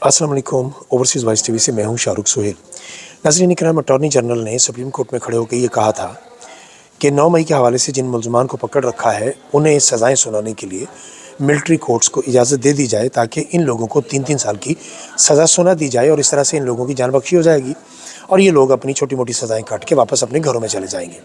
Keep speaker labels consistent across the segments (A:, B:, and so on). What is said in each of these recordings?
A: अस्सलाम वालेकुम। Overseas voice TV से मैं हूं शाहरुख सुहेल। नाज़रीन इकराम, अटॉर्नी जनरल ने सुप्रीम कोर्ट में खड़े होकर ये कहा था कि 9 मई के हवाले से जिन मुलजमान को पकड़ रखा है उन्हें सज़ाएं सुनाने के लिए मिलिट्री कोर्ट्स को इजाज़त दे दी जाए ताकि इन लोगों को 3-3 साल की सज़ा सुना दी जाए और इस तरह से इन लोगों की जान बख्शी हो जाएगी और ये लोग अपनी छोटी मोटी सज़ाएं काट के वापस अपने घरों में चले जाएंगे।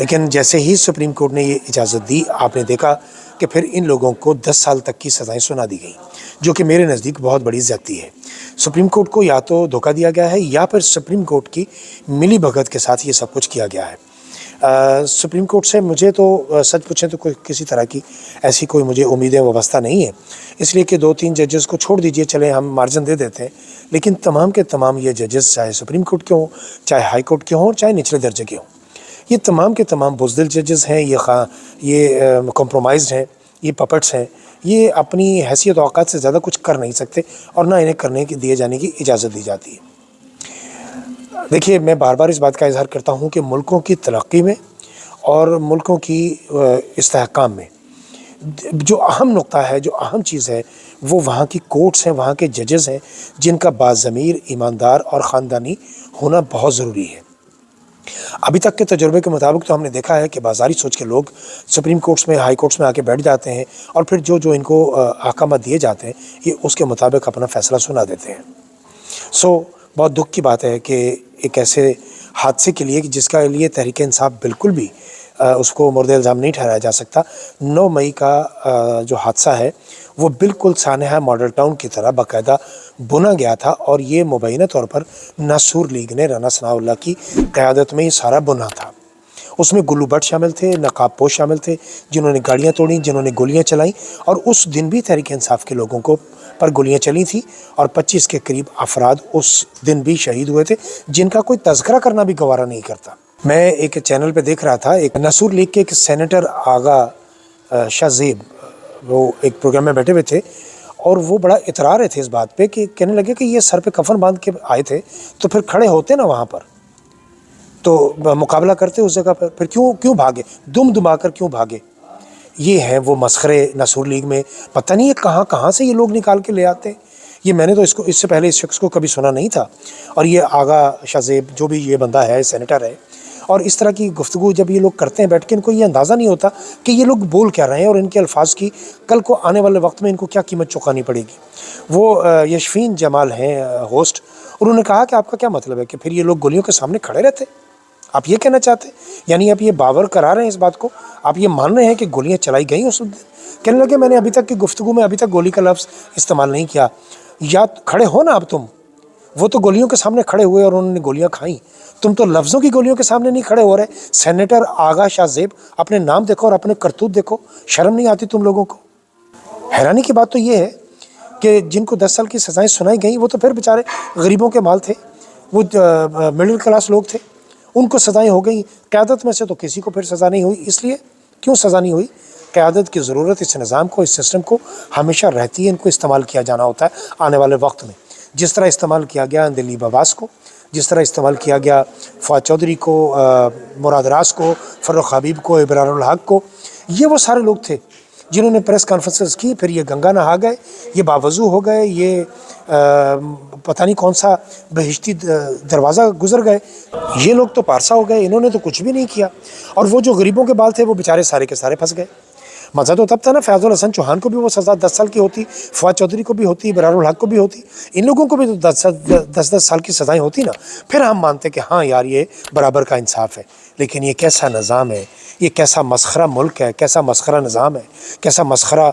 A: लेकिन जैसे ही सुप्रीम कोर्ट ने ये इजाज़त दी, आपने देखा कि फिर इन लोगों को 10 साल तक की सज़ाएं सुना दी गई, जो कि मेरे नज़दीक बहुत बड़ी ज़्यादती है। सुप्रीम कोर्ट को या तो धोखा दिया गया है या फिर सुप्रीम कोर्ट की मिली भगत के साथ ये सब कुछ किया गया है। सुप्रीम कोर्ट से मुझे तो सच पूछें तो कोई किसी तरह की ऐसी कोई मुझे उम्मीदें वाबस्ता नहीं है, इसलिए कि 2-3 जजेस को छोड़ दीजिए, चले हम मार्जिन दे देते हैं। लेकिन तमाम के तमाम ये जजेस, चाहे सुप्रीम कोर्ट के हों, चाहे हाई कोर्ट के हों, चाहे निचले दर्जे के हों, ये तमाम के तमाम बुज़दिल जजेस हैं। ये कॉम्प्रोमाइज़्ड हैं, ये पपेट्स हैं, ये अपनी हैसियत औकात से ज़्यादा कुछ कर नहीं सकते और ना इन्हें करने की दिए जाने की इजाज़त दी जाती है। देखिए, मैं बार बार इस बात का इज़हार करता हूँ कि मुल्कों की तरक्की में और मुल्कों की इस्तेहकाम में जो अहम नुक्ता है, जो अहम चीज़ है, वो वहाँ की कोर्ट्स हैं, वहाँ के जजेस हैं, जिनका बाज़मीर, ईमानदार और ख़ानदानी होना बहुत ज़रूरी है। अभी तक के तजुर्बे के मुताबिक तो हमने देखा है कि बाज़ारी सोच के लोग सुप्रीम कोर्ट्स में, हाई कोर्ट्स में आके बैठ जाते हैं और फिर जो इनको अहकाम दिए जाते हैं, ये उसके मुताबिक अपना फ़ैसला सुना देते हैं। बहुत दुख की बात है कि एक ऐसे हादसे के लिए जिसका लिए तहरीक इंसाफ बिल्कुल भी उसको मुर्द इल्ज़ाम नहीं ठहराया जा सकता। 9 मई का जो हादसा है वो बिल्कुल सानहा मॉडल टाउन की तरह बाकायदा बुना गया था और ये मुबैना तौर पर नासूर लीग ने राना सनाउल्लाह की क़यादत में ये सारा बुना था। उसमें गुल्लू भट्ट शामिल थे, नकाब पोश शामिल थे, जिन्होंने गाड़ियाँ तोड़ी, जिन्होंने गोलियाँ चलाई और उस दिन भी तहरीक इंसाफ के लोगों को पर गोलियाँ चली थी और 25 के करीब अफराद उस दिन भी शहीद हुए थे, जिनका कोई तज़किरा करना भी गवारा नहीं करता। मैं एक चैनल पे देख रहा था, एक नासूर लीग के एक सेनेटर आगा शाहजेब, वो एक प्रोग्राम में बैठे हुए थे और वो बड़ा इतरा रहे थे इस बात पे कि कहने लगे कि ये सर पे कफन बांध के आए थे तो फिर खड़े होते ना वहाँ पर तो मुकाबला करते उस जगह पर, फिर क्यों भागे, दुम दुमाकर क्यों भागे। ये हैं वो मस्खरे नासूर लीग में, पता नहीं ये कहाँ से ये लोग निकाल के ले आते हैं। ये मैंने तो इससे पहले इस शख्स को कभी सुना नहीं था और ये आगा शाहजेब जो भी ये बंदा है, सेनेटर है, और इस तरह की गुफ्तगू जब ये लोग करते हैं बैठ के, इनको ये अंदाज़ा नहीं होता कि ये लोग बोल क्या रहे हैं और इनके अल्फाज की कल को आने वाले वक्त में इनको क्या कीमत चुकानी पड़ेगी। वो यशफीन जमाल हैं होस्ट, उन्होंने कहा कि आपका क्या मतलब है कि फिर ये लोग गोलियों के सामने खड़े रहते, आप ये कहना चाहते हैं, यानी आप ये बावर करा रहे हैं इस बात को, आप ये मान रहे हैं कि गोलियां चलाई गई उस दिन। कहने लगे मैंने अभी तक की गुफ्तगू में अभी तक गोली का लफ्ज़ इस्तेमाल नहीं किया। या खड़े हो ना अब तुम, वो तो गोलियों के सामने खड़े हुए और उन्होंने गोलियां खाई, तुम तो लफ्ज़ों की गोलियों के सामने नहीं खड़े हो रहे। सेनेटर आगा शाहजेब, अपने नाम देखो और अपने करतूत देखो, शर्म नहीं आती तुम लोगों को। हैरानी की बात तो ये है कि जिनको 10 साल की सज़ाएँ सुनाई गई वो तो फिर बेचारे गरीबों के माल थे, वो मिडिल क्लास लोग थे, उनको सज़ाएँ हो गई। क़यादत में से तो किसी को फिर सज़ा नहीं हुई। इसलिए क्यों सज़ा नहीं हुई? क़यादत की ज़रूरत इस निज़ाम को, इस सिस्टम को हमेशा रहती है, इनको इस्तेमाल किया जाना होता है आने वाले वक्त में। जिस तरह इस्तेमाल किया गया दिलीप अब्बास को, जिस तरह इस्तेमाल किया गया फ़वाद चौधरी को, मुराद रास को, फ़र्रुख हबीब को, इबरारुल हक को, ये वो सारे लोग थे जिन्होंने प्रेस कॉन्फ्रेंसेस की, फिर ये गंगा नहा गए, ये बावज़ू हो गए, ये पता नहीं कौन सा बहिश्ती दरवाज़ा गुजर गए। ये लोग तो पारसा हो गए, इन्होंने तो कुछ भी नहीं किया और वो जो गरीबों के बाल थे वो बेचारे सारे के सारे फंस गए। मज़ा तो तब था ना, फैज़ुल हसन चौहान को भी वो सज़ा 10 साल की होती, फ़वाद चौधरी को भी होती, इबरारुल हक को भी होती, इन लोगों को भी तो 10 साल की सज़ाएँ होती ना, फिर हम मानते कि हाँ यार ये बराबर का इंसाफ है। लेकिन ये कैसा निज़ाम है, ये कैसा मसखरा मुल्क है, कैसा मसखरा निज़ाम है, कैसा मसखरा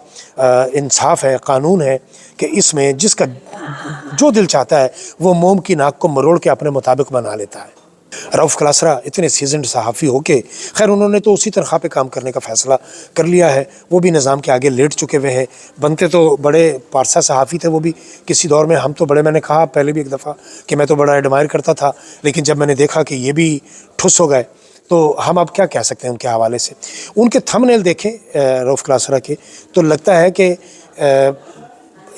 A: इंसाफ है, कानून है कि इसमें जिसका जो दिल चाहता है वो मोम की नाक को मरोड़ के अपने मुताबिक बना लेता है। रऊफ़ क्लासरा इतने सीजन्ड सहाफ़ी हो के, खैर उन्होंने तो उसी तनख्वाह पे काम करने का फ़ैसला कर लिया है, वो भी निज़ाम के आगे लेट चुके हुए हैं। बनते तो बड़े पारसा सहाफ़ी थे वो भी किसी दौर में, हम तो बड़े, मैंने कहा पहले भी एक दफ़ा कि मैं तो बड़ा एडमायर करता था, लेकिन जब मैंने देखा कि ये भी ठुस हो गए तो हम अब क्या कह सकते हैं उनके हवाले से। उनके थंबनेल देखें रऊफ़ क्लासरा के तो लगता है कि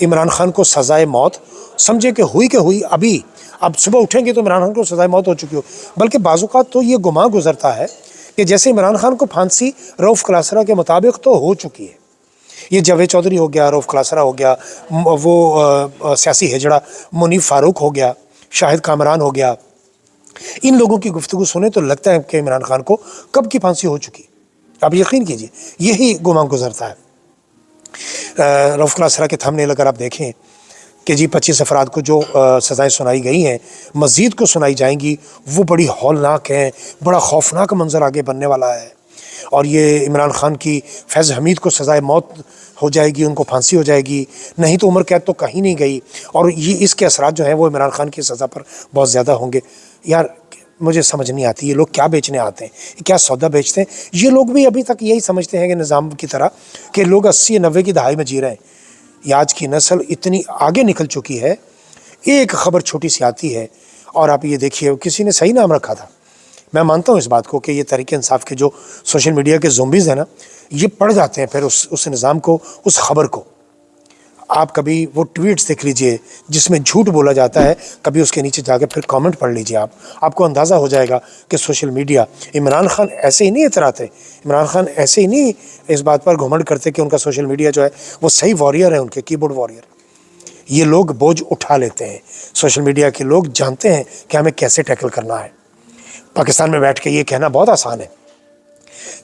A: इमरान खान को सज़ाए मौत समझे कि हुई अभी, अब सुबह उठेंगे तो इमरान खान को सज़ाए मौत हो चुकी हो। बल्कि बाज़-औक़ात तो ये गुमान गुज़रता है कि जैसे इमरान खान को फांसी रऊफ़ क्लासरा के मुताबिक तो हो चुकी है, یہ جاوید چودھری ہو گیا، روف کلاسرا ہو گیا، وہ سیاسی ہجڑا منیف فاروق ہو گیا، شاہد کامران ہو گیا، ان لوگوں کی گفتگو سنیں تو لگتا ہے کہ عمران خان کو کب کی پھانسی ہو چکی. آپ یقین کیجئے یہی گمان گزرتا ہے. روف کلاسرا کے تھمبنیل اگر آپ دیکھیں کہ جی 25 افراد کو جو سزائیں سنائی گئی ہیں مزید کو سنائی جائیں گی، وہ بڑی ہولناک ہیں، بڑا خوفناک منظر آگے بننے والا ہے. اور یہ عمران خان کی فیض حمید کو سزائے موت ہو جائے گی، ان کو پھانسی ہو جائے گی، نہیں تو عمر قید تو کہیں نہیں گئی. اور یہ اس کے اثرات جو ہیں وہ عمران خان کی سزا پر بہت زیادہ ہوں گے. یار مجھے سمجھ نہیں آتی یہ لوگ کیا بیچنے آتے ہیں، کیا سودا بیچتے ہیں. یہ لوگ بھی ابھی تک یہی سمجھتے ہیں کہ نظام کی طرح کہ لوگ 80-90 کی دہائی میں جی رہے ہیں. یہ آج کی نسل اتنی آگے نکل چکی ہے، ایک خبر چھوٹی سی آتی ہے اور آپ یہ دیکھیے کسی نے صحیح نام رکھا تھا. میں مانتا ہوں اس بات کو کہ یہ تحریک انصاف کے جو سوشل میڈیا کے زومبیز ہیں نا، یہ پڑھ جاتے ہیں پھر اس نظام کو، اس خبر کو. آپ کبھی وہ ٹویٹس دیکھ لیجئے جس میں جھوٹ بولا جاتا ہے، کبھی اس کے نیچے جا کے پھر کامنٹ پڑھ لیجئے. آپ کو اندازہ ہو جائے گا کہ سوشل میڈیا، عمران خان ایسے ہی نہیں اتراتے، عمران خان ایسے ہی نہیں اس بات پر گھمنڈ کرتے کہ ان کا سوشل میڈیا جو ہے وہ صحیح واریر ہے، ان کے کی بورڈ واریر. یہ لوگ بوجھ اٹھا لیتے ہیں. سوشل میڈیا کے لوگ جانتے ہیں کہ ہمیں کیسے ٹیکل کرنا ہے. پاکستان میں بیٹھ کے یہ کہنا بہت آسان ہے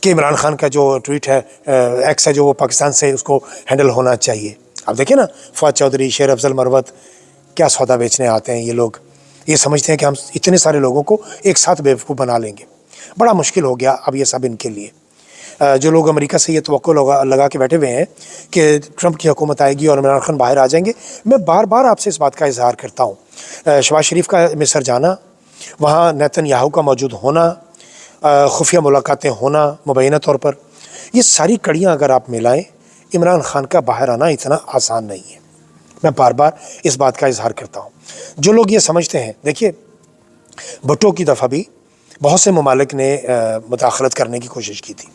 A: کہ عمران خان کا جو ٹویٹ ہے، ایکس ہے جو، وہ پاکستان سے اس کو ہینڈل ہونا چاہیے. آپ دیکھیں نا فواد چودھری، شیر افضل مروت، کیا سودا بیچنے آتے ہیں یہ لوگ. یہ سمجھتے ہیں کہ ہم اتنے سارے لوگوں کو ایک ساتھ بیوقوف بنا لیں گے. بڑا مشکل ہو گیا اب یہ سب ان کے لیے. جو لوگ امریکہ سے یہ توقع لگا کے بیٹھے ہوئے ہیں کہ ٹرمپ کی حکومت آئے گی اور عمران خان باہر آ جائیں گے، میں بار بار آپ سے اس بات کا اظہار کرتا ہوں. شہباز شریف کا مصر جانا، وہاں نیتن یاہو کا موجود ہونا، خفیہ ملاقاتیں ہونا مبینہ طور پر، یہ ساری کڑیاں اگر آپ ملائیں، عمران خان کا باہر آنا اتنا آسان نہیں ہے. میں بار بار اس بات کا اظہار کرتا ہوں. جو لوگ یہ سمجھتے ہیں، دیکھیے بھٹو کی دفعہ بھی بہت سے ممالک نے مداخلت کرنے کی کوشش کی تھی.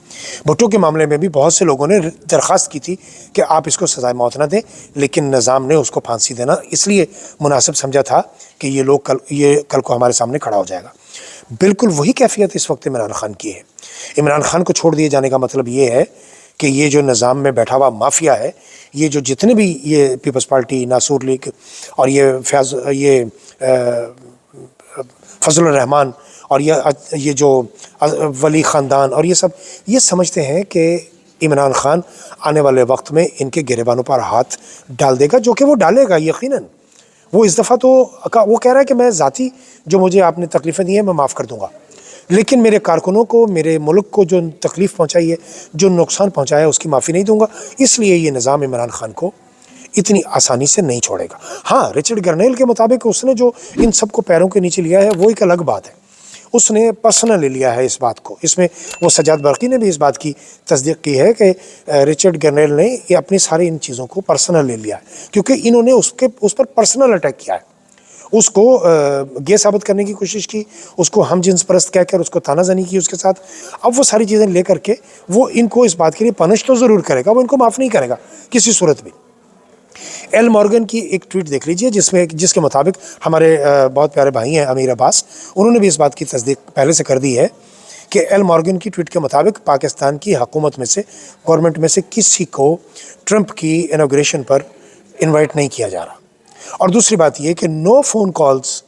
A: بھٹو کے معاملے میں بھی بہت سے لوگوں نے درخواست کی تھی کہ آپ اس کو سزائے موت نہ دیں، لیکن نظام نے اس کو پھانسی دینا اس لیے مناسب سمجھا تھا کہ یہ کل کو ہمارے سامنے کھڑا ہو جائے گا. بالکل وہی کیفیت اس وقت عمران خان کی ہے. عمران خان کو چھوڑ دیے جانے کا مطلب یہ ہے کہ یہ جو نظام میں بیٹھا ہوا مافیا ہے، یہ جو جتنے بھی یہ پیپلز پارٹی، ناصور لیگ اور یہ فضل الرحمان اور یہ جو ولی خاندان اور یہ سب، یہ سمجھتے ہیں کہ عمران خان آنے والے وقت میں ان کے گریبانوں پر ہاتھ ڈال دے گا، جو کہ وہ ڈالے گا یقیناً. وہ اس دفعہ تو وہ کہہ رہا ہے کہ میں ذاتی جو مجھے آپ نے تکلیفیں دی ہیں میں معاف کر دوں گا، لیکن میرے کارکنوں کو، میرے ملک کو جو تکلیف پہنچائی ہے، جو نقصان پہنچایا ہے، اس کی معافی نہیں دوں گا. اس لیے یہ نظام عمران خان کو اتنی آسانی سے نہیں چھوڑے گا. ہاں رچرڈ گرنیل کے مطابق اس نے جو ان سب کو پیروں کے نیچے لیا ہے وہ ایک الگ بات ہے، اس نے پرسنل لیا ہے اس بات کو. اس میں وہ سجاد برقی نے بھی اس بات کی تصدیق کی ہے کہ رچرڈ گرنیل نے یہ اپنی ساری ان چیزوں کو پرسنل لے لیا ہے، کیونکہ انہوں نے اس پر پرسنل اٹیک کیا ہے، اس کو گے ثابت کرنے کی کوشش کی، اس کو ہم جنس پرست کہہ کر اس کو تانا زنی کی اس کے ساتھ. اب وہ ساری چیزیں لے کر کے وہ ان کو اس بات کے لیے پنش تو ضرور کرے گا، وہ ان کو معاف نہیں کرے گا کسی صورت بھی. ایل مورگن کی ایک ٹویٹ دیکھ لیجئے جس کے مطابق ہمارے بہت پیارے بھائی ہیں امیر عباس، انہوں نے بھی اس بات کی تصدیق پہلے سے کر دی ہے کہ ایل مورگن کی ٹویٹ کے مطابق پاکستان کی حکومت میں سے، گورنمنٹ میں سے کسی کو ٹرمپ کی انوگریشن پر انوائٹ نہیں کیا جا رہا. اور دوسری بات یہ کہ no phone calls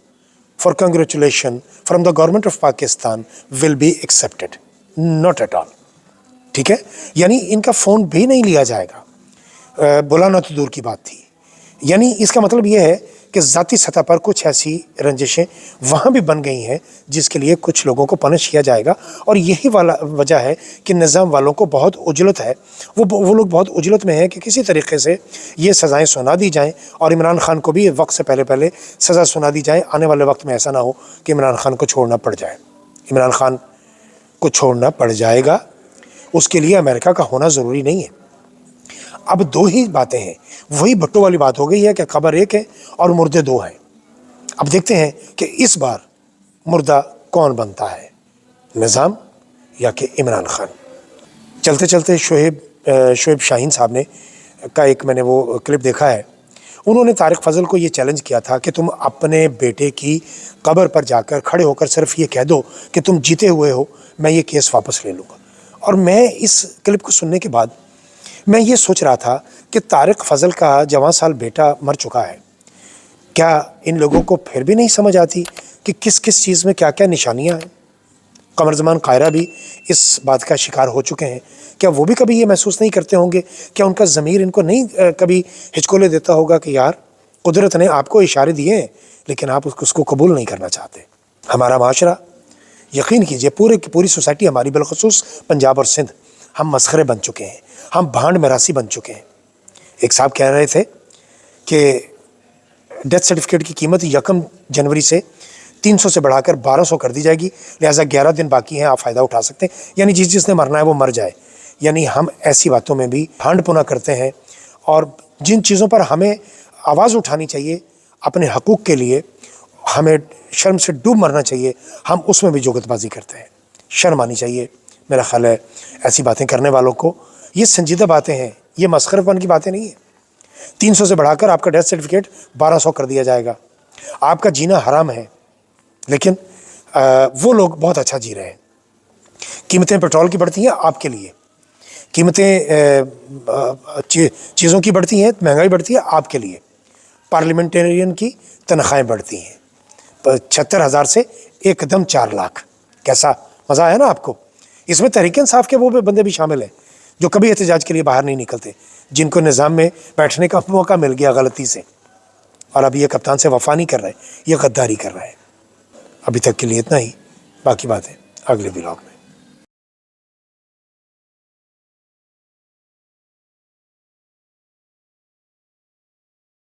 A: for congratulation from the government of Pakistan will be accepted, not at all. ٹھیک ہے، یعنی ان کا فون بھی نہیں لیا جائے گا. بلانا تو دور کی بات تھی. یعنی اس کا مطلب یہ ہے کہ ذاتی سطح پر کچھ ایسی رنجشیں وہاں بھی بن گئی ہیں جس کے لیے کچھ لوگوں کو پنش کیا جائے گا. اور یہی وجہ ہے کہ نظام والوں کو بہت عجلت ہے، وہ لوگ بہت عجلت میں ہیں کہ کسی طریقے سے یہ سزائیں سنا دی جائیں اور عمران خان کو بھی وقت سے پہلے سزا سنا دی جائے. آنے والے وقت میں ایسا نہ ہو کہ عمران خان کو چھوڑنا پڑ جائے. عمران خان کو چھوڑنا پڑ جائے گا، اس کے لیے امریکہ کا ہونا ضروری نہیں ہے. اب دو ہی باتیں ہیں، وہی بھٹو والی بات ہو گئی ہے کہ خبر ایک ہے اور مردے دو ہیں. اب دیکھتے ہیں کہ اس بار مردہ کون بنتا ہے، نظام یا کہ عمران خان. چلتے چلتے شعیب شاہین صاحب نے کا ایک میں نے وہ کلپ دیکھا ہے. انہوں نے طارق فضل کو یہ چیلنج کیا تھا کہ تم اپنے بیٹے کی قبر پر جا کر کھڑے ہو کر صرف یہ کہہ دو کہ تم جیتے ہوئے ہو، میں یہ کیس واپس لے لوں گا. اور میں اس کلپ کو سننے کے بعد मैं ये सोच रहा था कि तारिक फजल का जवां साल बेटा मर चुका है, क्या इन लोगों को फिर भी नहीं समझ आती कि किस किस चीज़ में क्या क्या निशानियां हैं? कमर ज़मान कायरा भी इस बात का शिकार हो चुके हैं। क्या वो भी कभी ये महसूस नहीं करते होंगे? क्या उनका ज़मीर इनको नहीं कभी हिचकोले देता होगा कि यार कुदरत ने आपको इशारे दिए हैं लेकिन आप उसको कबूल नहीं करना चाहते? हमारा माशरा, यकीन कीजिए पूरे की पूरी सोसाइटी हमारी, बिलखसूस पंजाब और सिंध, हम मसखरे बन चुके हैं, हम भांड मरासी बन चुके हैं। एक साहब कह रहे थे कि डेथ सर्टिफिकेट की कीमत 1 जनवरी से 300 से बढ़ाकर 1200 कर दी जाएगी, लिहाजा 11 दिन बाकी हैं, आप फ़ायदा उठा सकते हैं। यानी जिसने मरना है वो मर जाए। यानी हम ऐसी बातों में भी भांड पुना करते हैं और जिन चीज़ों पर हमें आवाज़ उठानी चाहिए अपने हकूक़ के लिए, हमें शर्म से डूब मरना चाहिए, हम उसमें भी जुगतबाजी करते हैं। शर्म आनी चाहिए। मेरा ख़्याल है ऐसी बातें करने वालों को, ये संजीदा बातें हैं, ये मसखरपन की बातें नहीं है। 300 से बढ़ाकर आपका डेथ सर्टिफिकेट 1200 कर दिया जाएगा। आपका जीना हराम है, लेकिन वो लोग बहुत अच्छा जी रहे हैं। कीमतें पेट्रोल की बढ़ती हैं आपके लिए, कीमतें चीज़ों की बढ़ती हैं, महंगाई बढ़ती है आपके लिए, पार्लियामेंटेरियन की तनख्वाहें बढ़ती हैं 76,000 से एकदम 4 लाख। कैसा मज़ा आया ना आपको? इसमें तहरीक इंसाफ के वो बंदे भी शामिल हैं जो कभी एहतजाज के लिए बाहर नहीं निकलते, जिनको निज़ाम में बैठने का मौका मिल गया गलती से, और अब ये कप्तान से वफ़ा नहीं कर रहे, ये गद्दारी कर रहे हैं। अभी तक के लिए इतना ही, बाकी बातें अगले व्लॉग।